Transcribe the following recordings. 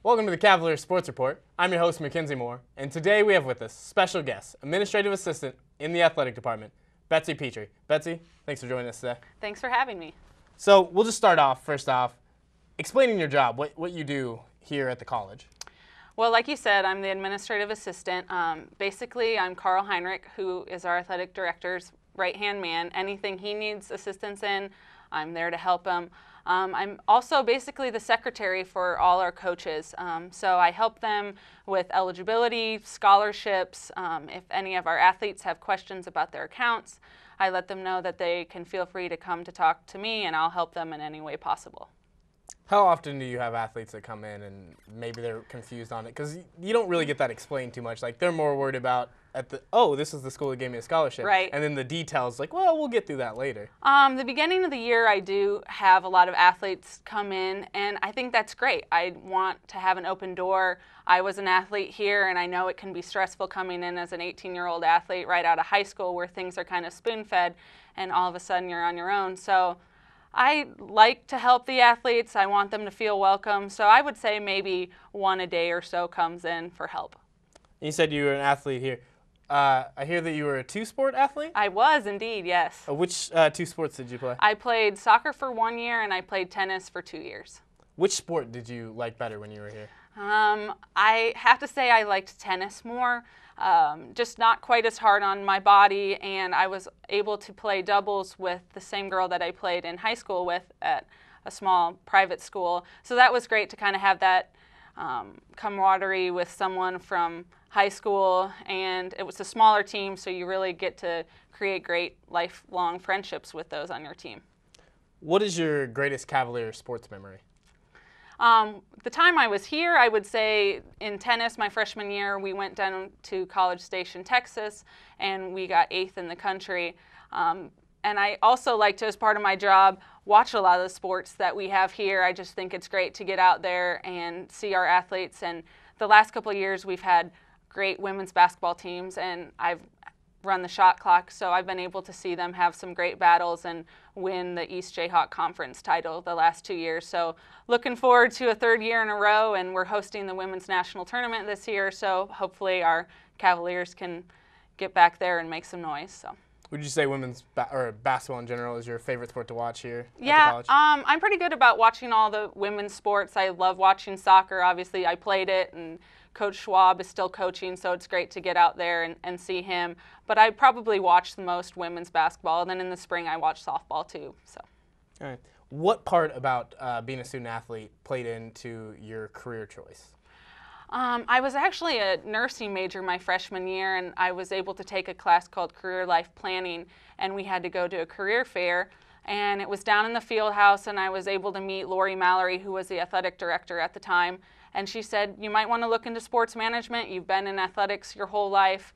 Welcome to the Cavaliers Sports Report. I'm your host, Mackenzie Moore, and today we have with us special guest, Administrative Assistant in the Athletic Department, Betsy Petrie. Betsy, thanks for joining us today. Thanks for having me. So we'll just start off, first off, explaining your job, what you do here at the college. Well, like you said, I'm the administrative assistant. Basically, I'm Carl Heinrich, who is our athletic director's right-hand man. Anything he needs assistance in, I'm there to help him. I'm also basically the secretary for all our coaches. So I help them with eligibility, scholarships. If any of our athletes have questions about their accounts, I let them know that they can feel free to come to talk to me, and I'll help them in any way possible. How often do you have athletes that come in and maybe they're confused on it? Because you don't really get that explained too much. Like, they're more worried about this is the school that gave me a scholarship. Right. And then the details, like, well, we'll get through that later. The beginning of the year, I do have a lot of athletes come in, and I think that's great. I want to have an open door. I was an athlete here, and I know it can be stressful coming in as an 18-year-old athlete right out of high school where things are kind of spoon-fed, and all of a sudden you're on your own. So I like to help the athletes. I want them to feel welcome. So I would say maybe one a day or so comes in for help. You said you were an athlete here. I hear that you were a two-sport athlete? I was indeed, yes. Which two sports did you play? I played soccer for 1 year and I played tennis for 2 years. Which sport did you like better when you were here? I have to say I liked tennis more. Just not quite as hard on my body, and I was able to play doubles with the same girl that I played in high school with at a small private school. So that was great to kind of have that camaraderie with someone from high school, and it was a smaller team, so you really get to create great lifelong friendships with those on your team. What is your greatest Cavalier sports memory? The time I was here, I would say in tennis, my freshman year, we went down to College Station, Texas, and we got 8th in the country. And I also like to, as part of my job, watch a lot of the sports that we have here. I just think it's great to get out there and see our athletes. And the last couple of years, we've had great women's basketball teams, and I've run the shot clock, so I've been able to see them have some great battles and win the East Jayhawk Conference title the last 2 years. So looking forward to a 3rd year in a row, and we're hosting the Women's National Tournament this year, so hopefully our Cavaliers can get back there and make some noise. So. Would you say women's or basketball in general is your favorite sport to watch here at the Yeah, college? I'm pretty good about watching all the women's sports. I love watching soccer. Obviously, I played it, and Coach Schwab is still coaching, so it's great to get out there and see him. But I probably watch the most women's basketball, and then in the spring I watch softball too. So. All right. What part about being a student athlete played into your career choice? I was actually a nursing major my freshman year, and I was able to take a class called Career Life Planning, and we had to go to a career fair. And it was down in the field house, and I was able to meet Lori Mallory, who was the athletic director at the time. And she said, you might want to look into sports management. You've been in athletics your whole life.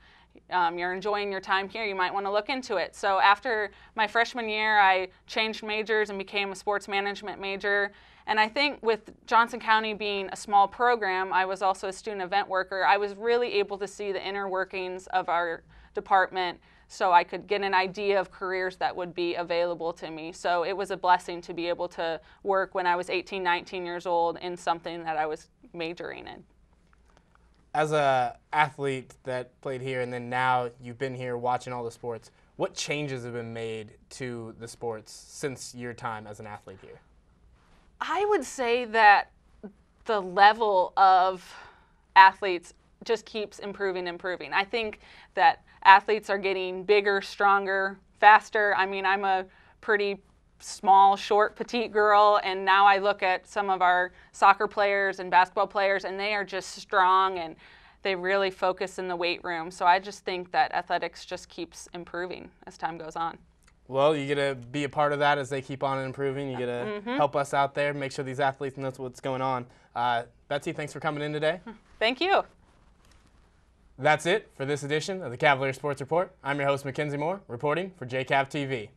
You're enjoying your time here. You might want to look into it. So after my freshman year, I changed majors and became a sports management major. And I think with Johnson County being a small program, I was also a student event worker. I was really able to see the inner workings of our department, so I could get an idea of careers that would be available to me. So it was a blessing to be able to work when I was 18, 19 years old in something that I was majoring in. As an athlete that played here and then now you've been here watching all the sports, what changes have been made to the sports since your time as an athlete here? I would say that the level of athletes just keeps improving. I think that athletes are getting bigger, stronger, faster. I mean, I'm a pretty small, short, petite girl, and now I look at some of our soccer players and basketball players, and they are just strong, and they really focus in the weight room. So I just think that athletics just keeps improving as time goes on. Well, you get to be a part of that as they keep on improving. You get to help us out there, make sure these athletes know what's going on. Betsy, thanks for coming in today. Thank you. That's it for this edition of the Cavalier Sports Report. I'm your host, Mackenzie Moore, reporting for JCAV TV.